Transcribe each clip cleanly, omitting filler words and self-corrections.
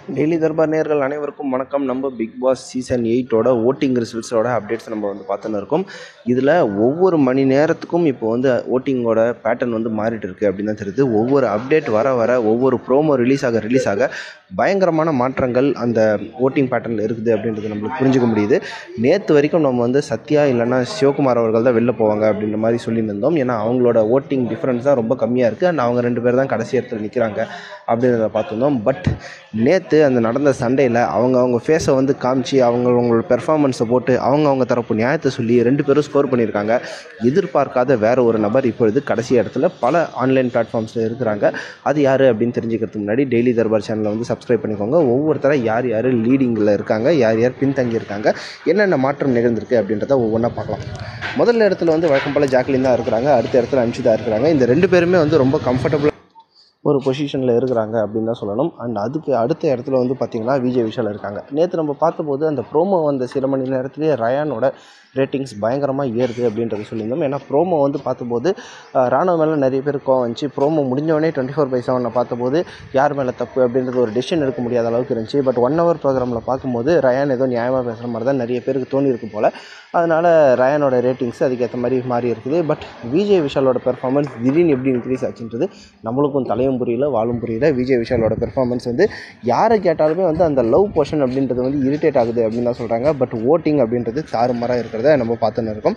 Daily Darbar நேயர்கள் அனைவருக்கும் வணக்கம். நம்ம பிக் பாஸ் சீசன் 8ஓட ஓட்டிங் ரிசல்ட்ஸோட அப்டேட்ஸ் நம்ம பார்த்துன்னு இருக்கோம். இதில் ஒவ்வொரு மணி நேரத்துக்கும் இப்போ ஓட்டிங்கோட பேட்டர்ன் மாறிட்டு இருக்குது அப்படின்னு தான் தெரியுது. ஒவ்வொரு அப்டேட் வர வர ஒவ்வொரு ப்ரோமோ ரிலீஸ் ஆக பயங்கரமான மாற்றங்கள் அந்த ஓட்டிங் பேட்டர்னில் இருக்குது அப்படின்றது நம்மளுக்கு புரிஞ்சுக்க முடியுது. நேற்று வரைக்கும் நம்ம சத்யா இல்லைன்னா சிவகுமார் அவர்கள் தான் வெளில போவாங்க அப்படின்ற மாதிரி சொல்லியிருந்தோம். ஏன்னா அவங்களோட ஓட்டிங் டிஃப்ரென்ஸ் தான் ரொம்ப கம்மியாக இருக்குது அண்ட் அவங்க 2 பேர் தான் கடைசி இடத்துல நிற்கிறாங்க அப்படின்றத பார்த்துருந்தோம். பட் நேற்று அந்த நடந்த சண்டையில் அவங்க ஃபேஸை காமிச்சு அவங்களோட பெர்ஃபார்மன்ஸை போட்டு அவங்க தரப்பு நியாயத்தை சொல்லி 2 பேரும் ஸ்கோர் பண்ணியிருக்காங்க. எதிர்பார்க்காத வேற ஒரு நபர் இப்பொழுது கடைசி இடத்துல பல ஆன்லைன் பிளாட்ஃபார்ம்ஸில் இருக்கிறாங்க. அது யார் அப்படின்னு தெரிஞ்சுக்கிறதுக்கு முன்னாடி டெய்லி தர்பார் சேனலை சப்ஸ்கிரைப் பண்ணிக்கோங்க. ஒவ்வொருத்தர யார் லீடிங்கில் இருக்காங்க, யார் பின்தங்கி இருக்காங்க, என்னென்ன மாற்றம் நிகழ்ந்திருக்கு அப்படின்றத ஒவ்வொன்றா பார்க்கலாம். முதல் இடத்துல வழக்கம் போல் ஜாக்லின் தான் இருக்கிறாங்க. அடுத்த இடத்துல அன்ஷிதா இருக்கிறாங்க. இந்த 2 பேருமே ரொம்ப கம்ஃபர்டபுளாக ஒரு பொசிஷனில் இருக்கிறாங்க அப்படின்னு தான் சொல்லணும். அண்ட் அதுக்கு அடுத்த இடத்துல பார்த்திங்கன்னா விஜய் விஷால் இருக்காங்க. நேற்று நம்ம பார்த்தபோது அந்த ப்ரோமோ சில மணி நேரத்துலேயே ரயானோட ரேட்டிங்ஸ் பயங்கரமாக ஏறுது அப்படின்றத சொல்லியிருந்தோம். ஏன்னா ப்ரோமோ பார்த்தபோது ராணுவ மேலே நிறைய பேர் கோவம் வந்துச்சு. ப்ரோமோ முடிஞ்சவொடனே 24/7 பார்த்தபோது யார் மேலே தப்பு அப்படின்றது ஒரு டெசிஷன் எடுக்க முடியாத அளவுக்கு இருந்துச்சு. பட் 1 hour ப்ரோக்ராமில் பார்க்கும்போது ரயான் ஏதோ நியாயமாக பேசுகிற மாதிரி தான் நிறைய பேருக்கு தோணியிருக்கு போல். அதனால் ரயானோட ரேட்டிங்ஸ் அதுக்கேற்ற மாதிரி மாறி இருக்குது. பட் விஜய் விஷாலோட பெர்ஃபார்மன்ஸ் திடீர்னு எப்படி இன்க்ரீஸ் ஆச்சுன்றது நம்மளுக்கும் தலையும் புரியல வாழும் புரியல. விஜய் விஷாலோட பெர்ஃபார்மன்ஸ் யாரை கேட்டாலுமே அந்த லவ் போர்ஷன் அப்படின்றது இரிட்டேட் ஆகுது அப்படின்னு தான் சொல்கிறாங்க. பட் ஓட்டிங் அப்படின்றது தாறுமாறாக இருக்கிறத நம்ம பார்த்துன்னு இருக்கோம்.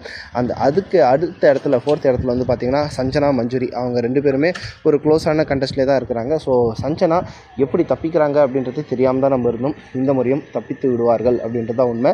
அதுக்கு அடுத்த இடத்துல 4th இடத்துல பார்த்திங்கன்னா சஞ்சனா மஞ்சுரி அவங்க 2 பேருமே ஒரு க்ளோஸான கண்டஸ்ட்லேயே தான் இருக்கிறாங்க. ஸோ சஞ்சனா எப்படி தப்பிக்கிறாங்க அப்படின்றது தெரியாமல் தான் நம்ம இருந்தோம். இந்த முறையும் தப்பித்து விடுவார்கள் அப்படின்றது தான் உண்மை.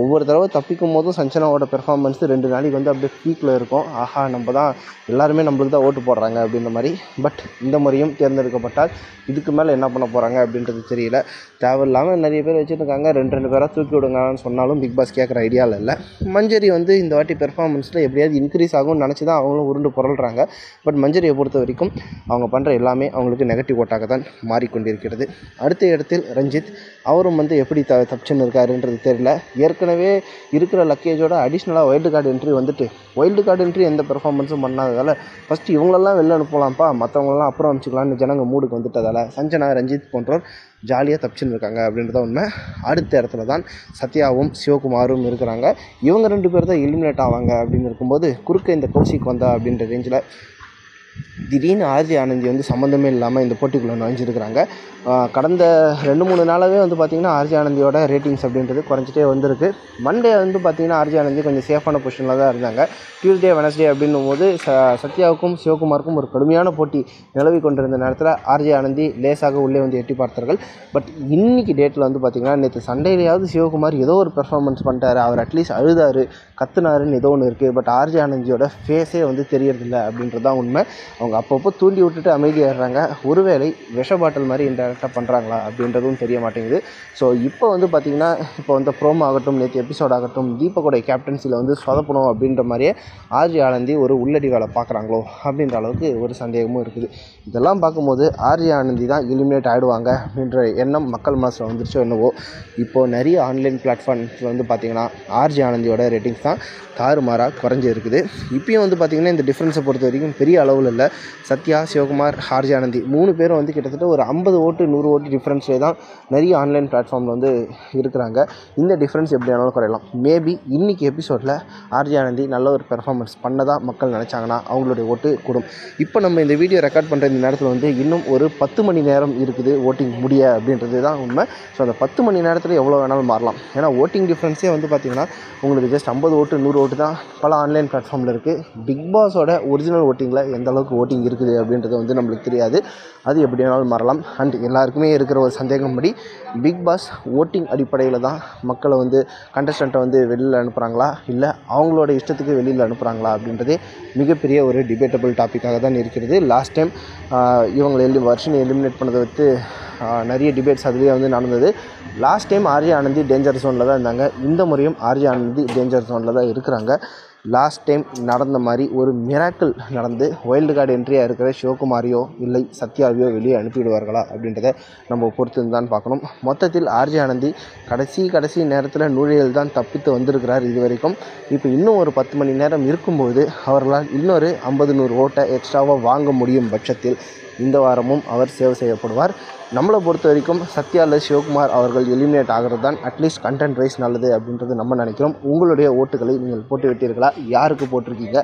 ஒவ்வொரு தடவை தப்பிக்கும் போதும் சஞ்சனாவோட பெர்ஃபார்மன்ஸ் 2 நாளைக்கு அப்படியே பீக்கில் இருக்கும். ஆஹா, நம்ம தான் எல்லாருமே நம்மளுக்கு தான் ஓட்டு போடுறாங்க அப்படின்ற மாதிரி. பட் இந்த முறையும் தேர்ந்தெடுக்கப்பட்டால் இதுக்கு மேலே என்ன பண்ண போகிறாங்க அப்படின்றது தெரியல. தேவையில்லாமல் நிறைய பேர் வச்சுருக்காங்க. 2 பேராக தூக்கி விடுங்கன்னு சொன்னாலும் பிக் பாஸ் கேட்குற ஐடியாவில் இல்லை. மஞ்சரி இந்த வாட்டி பெர்ஃபார்மன்ஸில் எப்படியாவது இன்க்ரீஸ் ஆகும்னு நினச்சி தான் அவங்களும் உருண்டு புரள்றாங்க. பட் மஞ்சரியை பொறுத்த வரைக்கும் அவங்க பண்ணுற எல்லாமே அவங்களுக்கு நெகட்டிவ் ஓட்டாக தான் மாறிக்கொண்டிருக்கிறது. அடுத்த இடத்தில் ரஞ்சித் அவரும் எப்படி தப்பிச்சுன்னு இருக்காருன்றது தெரியல. ஏற்கனவே இருக்கிற லக்கேஜோட அடிஷ்னலாக wild card entry wild card entry எந்த பெர்ஃபார்மன்ஸும் பண்ணாததால் ஃபஸ்ட்டு இவங்களெல்லாம் வெளில அனுப்பலாம்ப்பா, மற்றவங்களெல்லாம் அப்புறம் அனுப்பிச்சிக்கலான்னு ஜனங்க மூடுக்கு வந்துட்டதால் சஞ்சனா ரஞ்சித் போன்றோர் ஜாலியாக தப்பிச்சுன்னு இருக்காங்க அப்படின்றத உண்மை. அடுத்த இடத்துல தான் சத்யாவும் சிவகுமாரும் இருக்கிறாங்க. இவங்க 2 பேர் தான் எலிமினேட் ஆவாங்க அப்படின்னு இருக்கும்போது குறுக்க இந்த கௌசிக் வந்தா அப்படின்ற ரேஞ்சில் திடீர்னு ஆர்ஜி ஆனந்தி சம்மந்தமே இல்லாமல் இந்த போட்டிக்குள்ளே நுழைஞ்சிருக்கிறாங்க. கடந்த 2-3 நாளாகவே பார்த்திங்கன்னா ஆர்ஜி ஆனந்தியோட ரேட்டிங்ஸ் அப்படின்றது குறைஞ்சிட்டே வந்திருக்கு. மண்டே பார்த்திங்கன்னா ஆர்ஜி ஆனந்தி கொஞ்சம் சேஃபான பொசிஷனில் தான் இருந்தாங்க. டியூஸ்டே வெனஸ்டே அப்படின்னும் போது சத்யாவுக்கும் சிவகுமாருக்கும் ஒரு கடுமையான போட்டி நிலவி கொண்டிருந்த நேரத்தில் ஆர்ஜி ஆனந்தி லேசாக உள்ளே எட்டி பார்த்தார்கள். பட் இன்னைக்கு டேட்டில் பார்த்திங்கன்னா நேற்று சண்டையிலேயாவது சிவகுமார் ஏதோ ஒரு பெர்ஃபார்மன்ஸ் பண்ணிட்டார். அவர் அட்லீஸ்ட் அழுதாரு, கத்துனாருன்னு ஏதோ ஒன்று இருக்குது. பட் ஆர்ஜி ஆனந்தியோட ஃபேஸே தெரியறதில்லை அப்படின்றது தான் உண்மை. அவங்க அப்பப்போ தூண்டி விட்டுட்டு அமைதியாடுறாங்க. ஒருவேளை விஷ பாட்டில் மாதிரி இன்டெரக்டாக பண்ணுறாங்களா அப்படின்றதும் தெரிய மாட்டேங்குது. ஸோ இப்போ பார்த்திங்கன்னா இப்போ ப்ரோமோ ஆகட்டும், நேற்று எபிசோட் ஆகட்டும், தீபக்கோட கேப்டன்சியில் சொதப்பணும் அப்படின்ற மாதிரியே ஆர்ஜி ஆனந்தி ஒரு உள்ளடி வேலை பார்க்குறாங்களோ அப்படின்ற அளவுக்கு ஒரு சந்தேகமும் இருக்குது. இதெல்லாம் பார்க்கும்போது ஆர்ஜி ஆனந்தி தான் எலிமினேட் ஆகிடுவாங்க அப்படின்ற எண்ணம் மக்கள் மனசில் வந்துருச்சோ என்னவோ. இப்போது நிறைய ஆன்லைன் பிளாட்ஃபார்ம்ஸில் பார்த்திங்கன்னா ஆர்ஜி ஆனந்தியோட ரேட்டிங்ஸ் தான் தாறுமாறாக குறைஞ்சி இருக்குது. இப்பயும் பார்த்திங்கன்னா இந்த டிஃப்ரென்ஸை பொறுத்த வரைக்கும் பெரிய அளவில் இல்லை. சத்யா, சிவகுமார், ஆர்ஜி ஆனந்தி 3 பேரும் கிட்டத்தட்ட ஒரு 50 ஓட்டு 100 ஓட்டு டிஃப்ரென்ஸ்லேயே தான் நிறைய ஆன்லைன் பிளாட்ஃபார்மில் இருக்கிறாங்க. இந்த டிஃப்ரென்ஸ் எப்படி ஆனாலும் குறையலாம். மேபி இன்றைக்கி எபிசோடில் ஆர்ஜி ஆனந்தி நல்ல ஒரு பெர்ஃபார்மன்ஸ் பண்ணதாக மக்கள் நினச்சாங்கன்னா அவங்களுடைய ஓட்டு கூடும். இப்போ நம்ம இந்த வீடியோ ரெக்கார்ட் பண்ணுற இந்த நேரத்தில் இன்னும் ஒரு 10 மணி நேரம் இருக்குது ஓட்டிங் முடிய அப்படின்றது தான் உண்மை. ஸோ அந்த 10 மணி நேரத்தில் எவ்வளோ வேணாலும் மாறலாம். ஏன்னா ஓட்டிங் டிஃப்ரென்ஸே பார்த்திங்கன்னா உங்களுக்கு ஜஸ்ட் 50 ஓட்டு 100 ஓட்டு தான் பல ஆன்லைன் பிளாட்ஃபார்மில் இருக்குது. பிக் பாஸோட ஒரிஜினல் ஓட்டிங்கில் எந்த அளவுக்கு ஓட்டிங் இருக்குது அப்படின்றது நம்மளுக்கு தெரியாது. அது எப்படி வேணாலும் மாறலாம். அண்ட் எல்லாருக்குமே இருக்கிற ஒரு சந்தேகம் படி பிக் பாஸ் ஓட்டிங் அடிப்படையில் தான் மக்களை கண்டஸ்டண்ட்டை வெளியில் அனுப்புகிறாங்களா இல்லை அவங்களோட இஷ்டத்துக்கு வெளியில் அனுப்புகிறாங்களா அப்படின்றதே மிகப்பெரிய ஒரு டிபேட்டபிள் டாப்பிக்காக தான் இருக்கிறது. லாஸ்ட் டைம் இவங்களை வருஷனை எலிமினேட் பண்ணதை நிறைய டிபேட்ஸ் அதுலேயே நடந்தது. Last time RJ Ananthi danger ஜோனில் தான் இருந்தாங்க. இந்த முறையும் ஆர்ஜி ஆனந்தி டேஞ்சர் ஜோனில் தான் இருக்கிறாங்க. லாஸ்ட் டைம் நடந்த மாதிரி ஒரு மிராக்கிள் நடந்து வைல்டு கார்டு என்ட்ரியாக இருக்கிற சிவகுமாரையோ இல்லை சத்யாவையோ வெளியே அனுப்பிவிடுவார்களா அப்படின்றத நம்ம பொறுத்து தான் பார்க்கணும். மொத்தத்தில் ஆர்ஜி ஆனந்தி கடைசி நேரத்தில் நூழியல் தான் தப்பித்து வந்திருக்கிறார் இது வரைக்கும். இப்போ இன்னும் ஒரு 10 மணி நேரம் இருக்கும்போது அவர்களால் இன்னொரு 50-100 ஓட்டை எக்ஸ்ட்ராவாக வாங்க முடியும் பட்சத்தில் இந்த வாரமும் அவர் சேவ் செய்யப்படுவார். நம்மளை பொறுத்த வரைக்கும் சத்யா அல்லது சிவகுமார் அவர்கள் எலிமினேட் ஆகிறது தான் அட்லீஸ்ட் கண்டென்ட் வைஸ் நல்லது அப்படின்றது நம்ம நினைக்கிறோம். உங்களுடைய ஓட்டுகளை நீங்கள் போட்டு விட்டீர்களா? யாருக்கு போட்டிருக்கீங்க?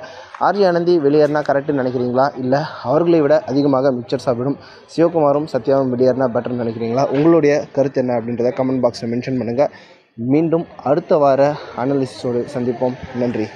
ஆர்ஜே ஆனந்தி வெளியேறினா கரெக்டுன்னு நினைக்கிறீங்களா? இல்லை அவர்களை விட அதிகமாக மிக்சர் சாப்பிடும் சிவகுமாரும் சத்யாவும் வெளியேறினா பெட்டர்னு நினைக்கிறீங்களா? உங்களுடைய கருத்து என்ன அப்படின்றத கமெண்ட் பாக்ஸில் மென்ஷன் பண்ணுங்கள். மீண்டும் அடுத்த வார அனாலிசிஸோடு சந்திப்போம். நன்றி.